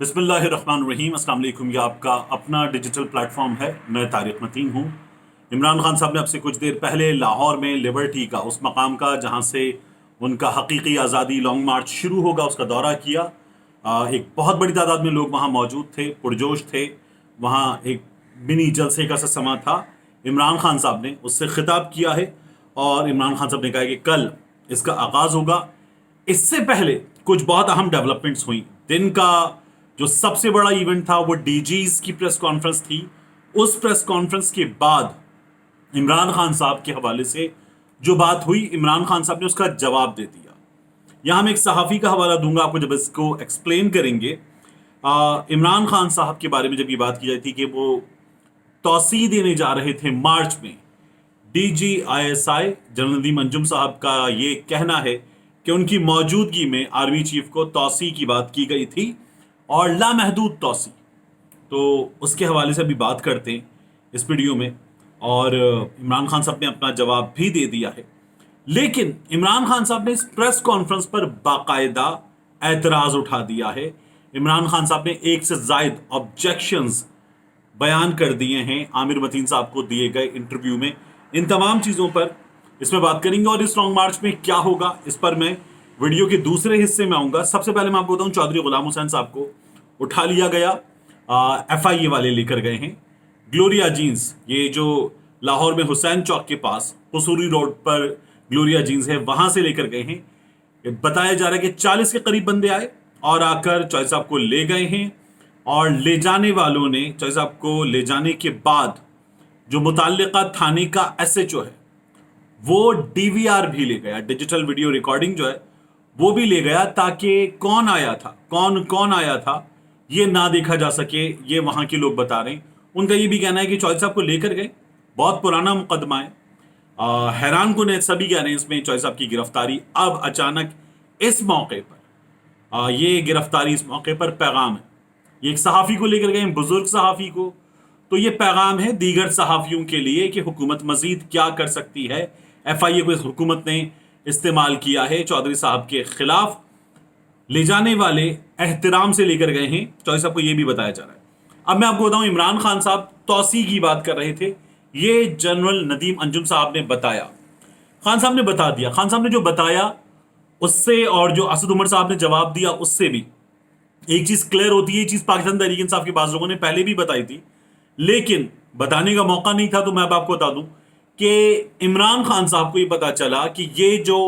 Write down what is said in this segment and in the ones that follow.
बिस्मिल्लाहिर्रहमानिर्रहीम। अस्सलाम वालेकुम। ये आपका अपना डिजिटल प्लेटफॉर्म है। मैं तारिक मतीन हूँ। इमरान खान साहब ने अब से कुछ देर पहले लाहौर में लिबर्टी का, उस मकाम का जहाँ से उनका हकीकी आज़ादी लॉन्ग मार्च शुरू होगा, उसका दौरा किया। एक बहुत बड़ी तादाद में लोग वहाँ मौजूद थे, पुरजोश थे। वहाँ एक मिनी जलसे का सा समा था। इमरान खान साहब ने उससे खिताब किया है और इमरान खान साहब ने कहा कि कल इसका आगाज़ होगा। इससे पहले कुछ बहुत अहम डेवलपमेंट्स हुई। दिन का जो सबसे बड़ा इवेंट था वो डीजीज की प्रेस कॉन्फ्रेंस थी। उस प्रेस कॉन्फ्रेंस के बाद इमरान खान साहब के हवाले से जो बात हुई, इमरान खान साहब ने उसका जवाब दे दिया। यहां मैं एक सहाफ़ी का हवाला दूंगा आपको जब इसको एक्सप्लेन करेंगे। इमरान खान साहब के बारे में जब ये बात की जाती कि वो तौसी देने जा रहे थे मार्च में, DGISI जनरल नदीम अंजुम साहब का ये कहना है कि उनकी मौजूदगी में आर्मी चीफ को तौसी की बात की गई थी और लामहदूद तौसी। तो उसके हवाले से अभी बात करते हैं इस वीडियो में। और इमरान खान साहब ने अपना जवाब भी दे दिया है। लेकिन इमरान खान साहब ने इस प्रेस कॉन्फ्रेंस पर बाकायदा एतराज़ उठा दिया है। इमरान खान साहब ने एक से ज़ायद ऑब्जेक्शंस बयान कर दिए हैं आमिर मतीन साहब को दिए गए इंटरव्यू में। इन तमाम चीज़ों पर इसमें बात करेंगे और इस लॉन्ग मार्च में क्या होगा इस पर मैं वीडियो के दूसरे हिस्से में आऊँगा। सबसे पहले मैं आपको बताऊँ, चौधरी गुलाम हुसैन साहब को उठा लिया गया। FIA वाले लेकर गए हैं। ग्लोरिया जीन्स, ये जो लाहौर में हुसैन चौक के पास कसूरी रोड पर ग्लोरिया जीन्स है, वहाँ से लेकर गए हैं। बताया जा रहा है कि 40 के करीब बंदे आए और आकर चौधरी साहब को ले गए हैं। और ले जाने वालों ने चौधरी साहब को ले जाने के बाद जो मुताल्लिका थाने का SHO है वो DVR भी ले गया, डिजिटल वीडियो रिकॉर्डिंग जो है वो भी ले गया, ताकि कौन आया था, कौन आया था ये ना देखा जा सके। ये वहाँ के लोग बता रहे हैं। उनका ये भी कहना है कि चौधरी साहब को लेकर गए, बहुत पुराना मुकदमा है। हैरान कुन है, सभी कह रहे हैं इसमें चौधरी साहब की गिरफ्तारी अब अचानक इस मौके पर, ये गिरफ्तारी इस मौके पर पैगाम है। ये एक सहाफ़ी को लेकर गए, बुजुर्ग सहाफ़ी को। तो ये पैगाम है दीगर सहाफ़ियों के लिए कि हुकूमत मजीद क्या कर सकती है। FIA को इस हुकूमत ने इस्तेमाल किया है चौधरी साहब के खिलाफ। ले जाने वाले एहतराम से लेकर गए हैं, चौधरी साहब को यह भी बताया जा रहा है। अब मैं आपको बताऊं, इमरान खान साहब तौसी की बात कर रहे थे, ये जनरल नदीम अंजुम साहब ने बताया। खान साहब ने बता दिया। खान साहब ने जो बताया उससे और जो असद उमर साहब ने जवाब दिया उससे भी एक चीज क्लियर होती है। ये चीज पाकिस्तान तहरीक इंसाफ के बाज़ लोगों ने पहले भी बताई थी, लेकिन बताने का मौका नहीं था। तो मैं अब आपको बता दूं कि इमरान खान साहब को ये पता चला कि ये जो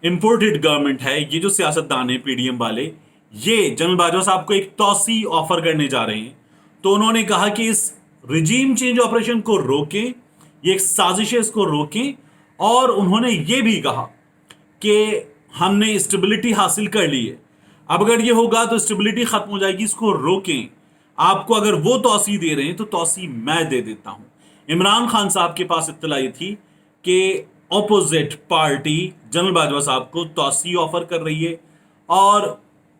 इंपोर्टेड गवर्नमेंट है, ये जो सियासतदान है PDM वाले, ये जनरल बाजवा साहब को एक तौसी ऑफर करने जा रहे हैं। तो उन्होंने कहा कि इस रिजीम चेंज ऑपरेशन को रोकें, ये एक साजिश है, इसको रोकें। और उन्होंने ये भी कहा कि हमने स्टेबिलिटी हासिल कर ली है, अब अगर ये होगा तो स्टेबिलिटी खत्म हो जाएगी, इसको रोकें। आपको अगर वो तौसी दे रहे हैं तो तौसी मैं दे देता हूं। इमरान खान साहब के पास इत्तला ये थी कि ऑपोजिट पार्टी जनरल बाजवा साहब को तौसी ऑफर कर रही है और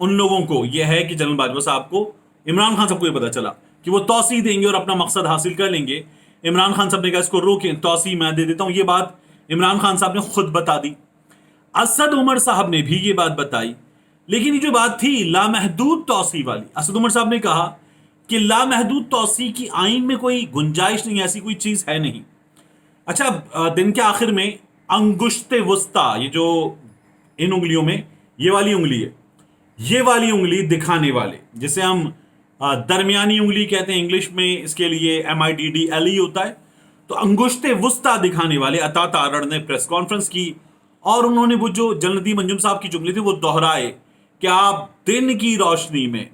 उन लोगों को यह है कि जनरल बाजवा साहब को, इमरान खान साहब को ये पता चला कि वो तौसी देंगे और अपना मकसद हासिल कर लेंगे। इमरान खान साहब ने कहा इसको रोकें, तौसी मैं दे देता हूं। ये बात इमरान खान साहब ने खुद बता दी। असद उमर साहब ने भी ये बात बताई। लेकिन ये जो बात थी लामहदूद तौसी वाली, असद उमर साहब ने कहा कि लामहदूद तौसी की आइन में कोई गुंजाइश नहीं, ऐसी कोई चीज है नहीं। अच्छा, दिन के आखिर में अंगुश्ते वस्ता, ये जो इन उंगलियों में ये वाली उंगली है, ये वाली उंगली दिखाने वाले, जिसे हम दरमियानी उंगली कहते हैं, इंग्लिश में इसके लिए MIDDLE होता है। तो अंगुश्ते वस्ता दिखाने वाले अता तारड़ ने प्रेस कॉन्फ्रेंस की और उन्होंने वो जो जनरल नदीम अंजुम साहब की जुमले थे वो दोहराए कि आप दिन की रोशनी में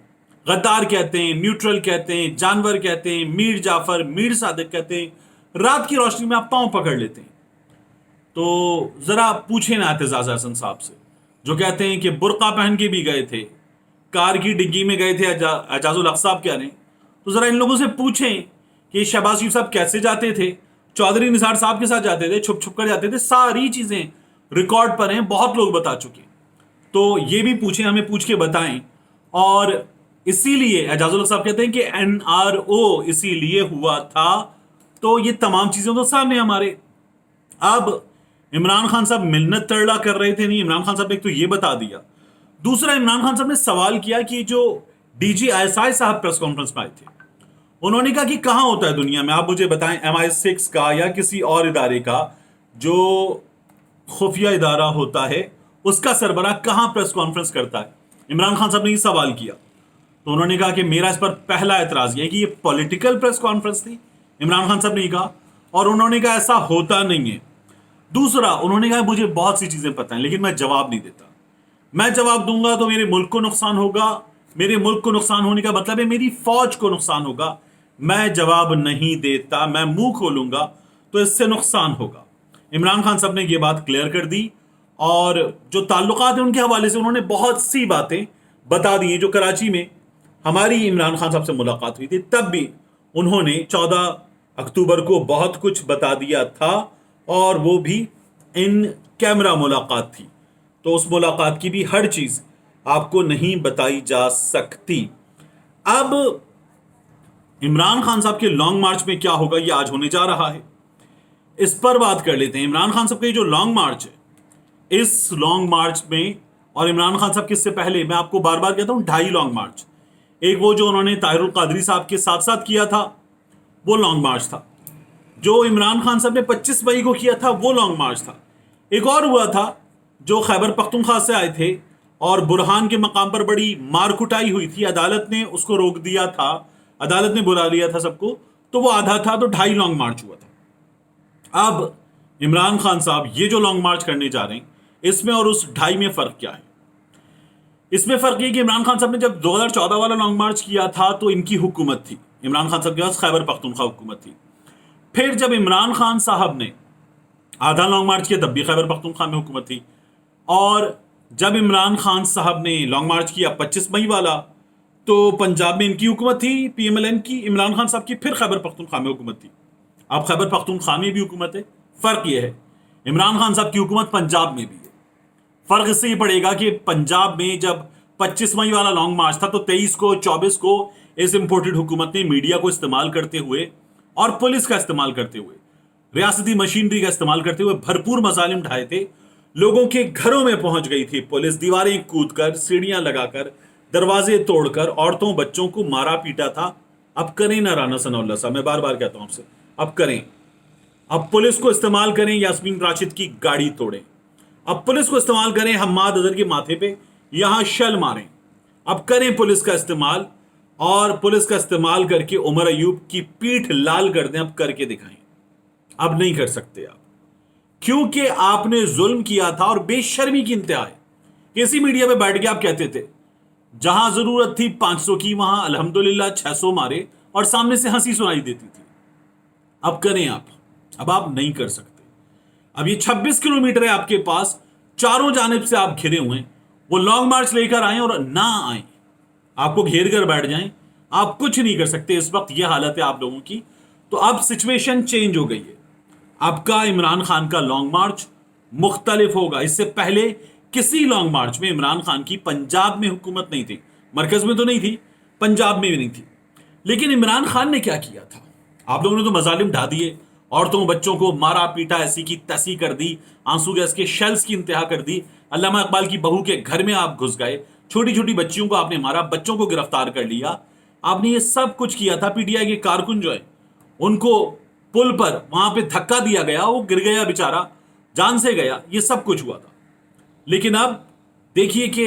गद्दार कहते हैं, न्यूट्रल कहते हैं, जानवर कहते हैं, मीर जाफर, मीर सादिक कहते हैं, रात की रोशनी में आप पांव पकड़ लेते हैं। तो जरा पूछे ना एतजाज हसन साहब से, जो कहते हैं कि बुर्का पहन के भी गए थे, कार की डिग्गी में गए थे एजाजुल हक साहब कह रहे हैं। तो जरा इन लोगों से पूछें कि शहबाज शरीफ साहब कैसे जाते थे, चौधरी निसार साहब के साथ जाते थे, छुप छुप कर जाते थे। सारी चीजें रिकॉर्ड पर हैं, बहुत लोग बता चुके। तो ये भी पूछें, हमें पूछ के बताएं। और इसीलिए एजाजुल साहब कहते हैं कि NRO इसीलिए हुआ था। तो ये तमाम चीजें तो सामने हमारे। अब इमरान खान साहब मिन्नत तरला कर रहे थे नहीं, इमरान खान साहब ने एक तो ये बता दिया। दूसरा, इमरान खान साहब ने सवाल किया कि जो DGISI साहब प्रेस कॉन्फ्रेंस में आए थे। उन्होंने कहा कि कहाँ होता है दुनिया में, आप मुझे बताएं, MI6 का या किसी और इदारे का जो खुफिया इदारा होता है उसका सरबराह कहाँ प्रेस कॉन्फ्रेंस करता है। इमरान खान साहब ने ये सवाल किया, तो उन्होंने कहा कि मेरा इस पर पहला एतराज ये है कि ये पॉलिटिकल प्रेस कॉन्फ्रेंस थी, इमरान खान साहब ने कहा, और उन्होंने कहा ऐसा होता नहीं है। दूसरा, उन्होंने कहा मुझे बहुत सी चीजें पता हैं लेकिन मैं जवाब नहीं देता, मैं जवाब दूंगा तो मेरे मुल्क को नुकसान होगा, मेरे मुल्क को नुकसान होने का मतलब है मेरी फौज को नुकसान होगा, मैं जवाब नहीं देता, मैं मुंह खोलूंगा तो इससे नुकसान होगा। इमरान खान साहब ने ये बात क्लियर कर दी, और जो ताल्लुकात हैं उनके हवाले से उन्होंने बहुत सी बातें बता दी हैं। जो कराची में हमारी इमरान खान साहब से मुलाकात हुई थी तब भी उन्होंने 14 अक्टूबर को बहुत कुछ बता दिया था, और वो भी इन कैमरा मुलाकात थी, तो उस मुलाकात की भी हर चीज आपको नहीं बताई जा सकती। अब इमरान खान साहब के लॉन्ग मार्च में क्या होगा, ये आज होने जा रहा है, इस पर बात कर लेते हैं। इमरान खान साहब का ये जो लॉन्ग मार्च है, इस लॉन्ग मार्च में, और इमरान खान साहब किससे पहले मैं आपको बार बार कहता हूं 2.5 लॉन्ग मार्च, एक वो जो उन्होंने ताहिरुल कादरी साहब के साथ साथ किया था वो लॉन्ग मार्च था, जो इमरान खान साहब ने 25 मई को किया था वो लॉन्ग मार्च था, एक और हुआ था जो खैबर पख्तूनख्वा से आए थे और बुरहान के मकाम पर बड़ी मार कुटाई हुई थी, अदालत ने उसको रोक दिया था, अदालत ने बुला लिया था सबको, तो वो आधा था, तो 2.5 लॉन्ग मार्च हुआ था। अब इमरान खान साहब ये जो लॉन्ग मार्च करने जा रहे हैं, इसमें और उस 2.5 में फर्क क्या है? इसमें फर्क ये कि इमरान खान साहब ने जब 2014 वाला लॉन्ग मार्च किया था तो इनकी हुकूमत थी, इमरान खान साहब के पास खैबर पख्तूनख्वा हुकूमत थी। फिर जब इमरान खान साहब ने आधा लॉन्ग मार्च किया तब भी खैबर पख्तूनख्वा में हुकूमत थी, और जब इमरान खान साहब ने लॉन्ग मार्च किया 25 मई वाला, तो पंजाब में इनकी हुकूमत थी, PMLN की, इमरान खान साहब की फिर खैबर पख्तूनख्वा में हुकूमत थी। अब खैबर पख्तूनख्वा में भी हुकूमत है, फर्क यह है इमरान खान साहब की हुकूमत पंजाब में भी है। फर्क इससे ये पड़ेगा कि पंजाब में जब 25 मई वाला लॉन्ग मार्च था तो 23 को 24 को इस इंपोर्टेड हुकूमत ने मीडिया को इस्तेमाल करते हुए और पुलिस का इस्तेमाल करते हुए, रियासती मशीनरी का इस्तेमाल करते हुए भरपूर मजालिम ढाए थे। लोगों के घरों में पहुंच गई थी पुलिस, दीवारें कूदकर, सीढ़ियां लगाकर, दरवाजे तोड़कर औरतों बच्चों को मारा पीटा था। अब करें ना राना सनाउल्लाह साहब, मैं बार बार कहता हूं आपसे, अब करें, अब पुलिस को इस्तेमाल करें, यास्मीन राशिद की गाड़ी तोड़ें, अब पुलिस को इस्तेमाल करें, हम्माद अजहर के माथे पे यहां शल मारें, अब करें पुलिस का इस्तेमाल, और पुलिस का इस्तेमाल करके उमर अयूब की पीठ लाल कर दें, अब करके दिखाएं। अब नहीं कर सकते आप, क्योंकि आपने जुल्म किया था और बेशर्मी की इंतहा है। किसी मीडिया पे बैठ के आप कहते थे जहां जरूरत थी 500 की वहां अल्हम्दुलिल्लाह 600 मारे और सामने से हंसी सुनाई देती थी। अब करें आप, अब आप नहीं कर सकते। अब ये 26 किलोमीटर है आपके पास, चारों जानिब से आप घिरे हुए हैं, वो लॉन्ग मार्च लेकर आए और ना आए, आपको घेर कर बैठ जाएं, आप कुछ नहीं कर सकते। इस वक्त ये हालत है आप लोगों की। तो अब सिचुएशन चेंज हो गई है, आपका इमरान खान का लॉन्ग मार्च मुख्तलिफ होगा। इससे पहले किसी लॉन्ग मार्च में इमरान खान की पंजाब में हुकूमत नहीं थी, मरकज में तो नहीं थी, पंजाब में भी नहीं थी। लेकिन इमरान खान ने क्या किया था? आप लोगों ने तो मजालिम ढा दिए, औरतों बच्चों को मारा पीटा, ऐसी की तैसी कर दी, आंसू गैस के शेल्स की इंतहा कर दी, अल्लामा इकबाल की बहू के घर में आप घुस गए, छोटी छोटी बच्चियों को आपने मारा, बच्चों को गिरफ्तार कर लिया, आपने ये सब कुछ किया था। PTI के कारकुन जो है उनको पुल पर वहां पे धक्का दिया गया, वो गिर गया बेचारा, जान से गया, ये सब कुछ हुआ था। लेकिन अब देखिए कि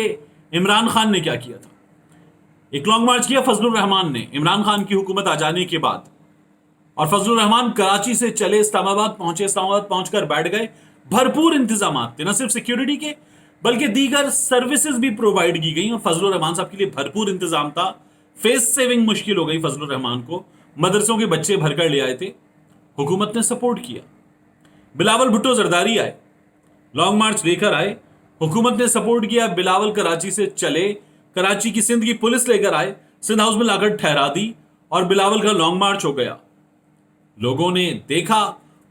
इमरान खान ने क्या किया था। एक लॉन्ग मार्च किया फजलुर रहमान ने इमरान खान की हुकूमत आ जाने के बाद, और फजलुर रहमान कराची से चले इस्लामाबाद पहुंचे, इस्लामाबाद पहुंचकर बैठ गए। भरपूर इंतजाम थे, न सिर्फ सिक्योरिटी के बल्कि दीगर सर्विसेज भी प्रोवाइड की गई, और फजलुर रहमान साहब के लिए भरपूर इंतजाम था। फेस सेविंग मुश्किल हो गई फजलुर रहमान को, मदरसों के बच्चे भरकर ले आए थे, हुकूमत ने सपोर्ट किया। बिलावल भुट्टो जरदारी आए, लॉन्ग मार्च लेकर आए, हुकूमत ने सपोर्ट किया। बिलावल कराची से चले, कराची की सिंध की पुलिस लेकर आए, सिंध हाउस में लाकर ठहरा दी, और बिलावल का लॉन्ग मार्च हो गया। लोगों ने देखा,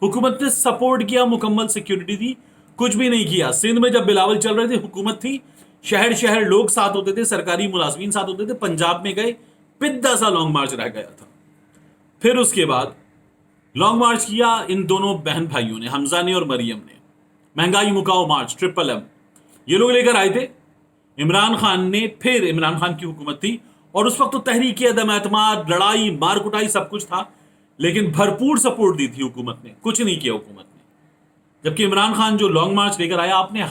हुकूमत ने सपोर्ट किया, मुकम्मल सिक्योरिटी दी, कुछ भी नहीं किया। सिंध में जब बिलावल चल रहे थे हुकूमत थी, शहर शहर लोग साथ होते थे, सरकारी मुलाजमीन साथ होते थे। पंजाब में गए, पिद्दा सा लॉन्ग मार्च रह गया था। फिर उसके बाद लॉन्ग मार्च किया इन दोनों बहन भाइयों ने, हमजा ने और मरियम ने, महंगाई मुकाओ मार्च, ट्रिपल M, ये लोग लेकर आए थे। इमरान खान ने, फिर इमरान खान की हुकूमत थी, اور اس وقت تو تحریک عدم اعتماد، لڑائی، مار کٹائی سب کچھ تھا، لیکن بھرپور سپورٹ دی تھی حکومت نے، کچھ نہیں کیا حکومت نے. جبکہ عمران خان جو لانگ مارچ لے کر آیا، آپ نے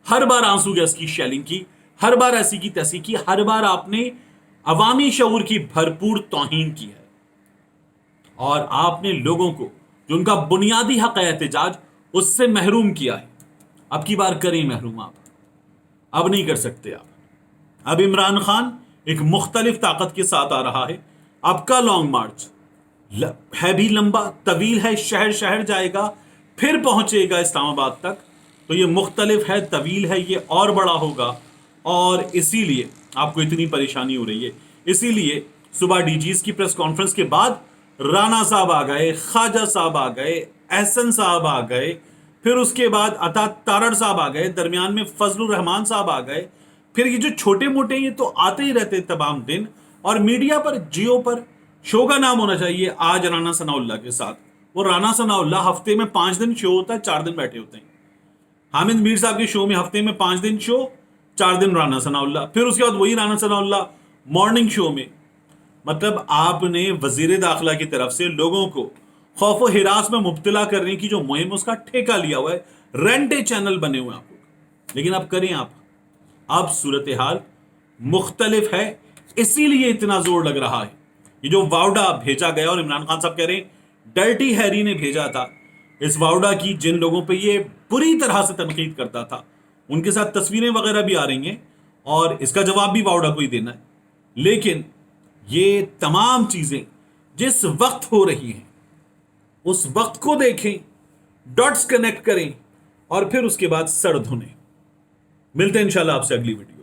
ہر بار آنسو گیس کی شیلنگ کی، ہر بار ایسی کی تیسی کی، ہر بار آپ نے عوامی شعور کی بھرپور توہین کی ہے، اور آپ نے لوگوں کو جو ان کا بنیادی حق ہے احتجاج، اس سے محروم کیا ہے. اب کی بار کریں محروم آپ، اب نہیں کر سکتے آپ. اب عمران خان ایک مختلف طاقت کے ساتھ آ رہا ہے. اب کا لانگ مارچ ہے بھی لمبا، طویل ہے، شہر شہر جائے گا، پھر پہنچے گا اسلام آباد تک. تو یہ مختلف ہے، طویل ہے، یہ اور بڑا ہوگا، اور اسی لیے آپ کو اتنی پریشانی ہو رہی ہے. اسی لیے صبح ڈی جیز کی پریس کانفرنس کے بعد رانا صاحب آ گئے، خواجہ صاحب آ گئے، احسن صاحب آ گئے، پھر اس کے بعد عطا تارڑ صاحب آ گئے، درمیان میں فضل الرحمان صاحب آ گئے. پھر یہ جو چھوٹے موٹے یہ تو آتے ہی رہتے تمام دن. اور میڈیا پر، جیو پر شو کا نام ہونا چاہیے آج رانا ثناء اللہ کے ساتھ. وہ رانا ثناء اللہ ہفتے میں 5 دن شو ہوتا ہے، 4 دن بیٹھے ہوتے ہیں. حامد میر صاحب کے شو میں ہفتے میں 5 دن شو، 4 دن رانا ثناء اللہ، پھر اس کے بعد وہی رانا ثناء اللہ مارننگ شو میں. مطلب آپ نے وزیر داخلہ کی طرف سے لوگوں کو خوف و ہراس میں مبتلا کرنے کی جو مہم، اس کا ٹھیکہ لیا ہوا ہے. رینٹے چینل بنے ہوئے ہیں آپ لوگ. لیکن اب کریں آپ، اب صورتحال مختلف ہے، اسی لیے اتنا زور لگ رہا ہے. یہ جو واؤڈا بھیجا گیا، اور عمران خان صاحب کہہ رہے ہیں ڈرٹی ہیری نے بھیجا تھا، اس واؤڈا کی جن لوگوں پہ یہ بری طرح سے تنقید کرتا تھا، ان کے ساتھ تصویریں وغیرہ بھی آ رہی ہیں، اور اس کا جواب بھی واؤڈا کو ہی دینا ہے. لیکن یہ تمام چیزیں جس وقت ہو رہی ہیں، اس وقت کو دیکھیں، ڈاٹس کنیکٹ کریں، اور پھر اس کے بعد سر دھونے. ملتے ہیں انشاءاللہ آپ سے اگلی ویڈیو.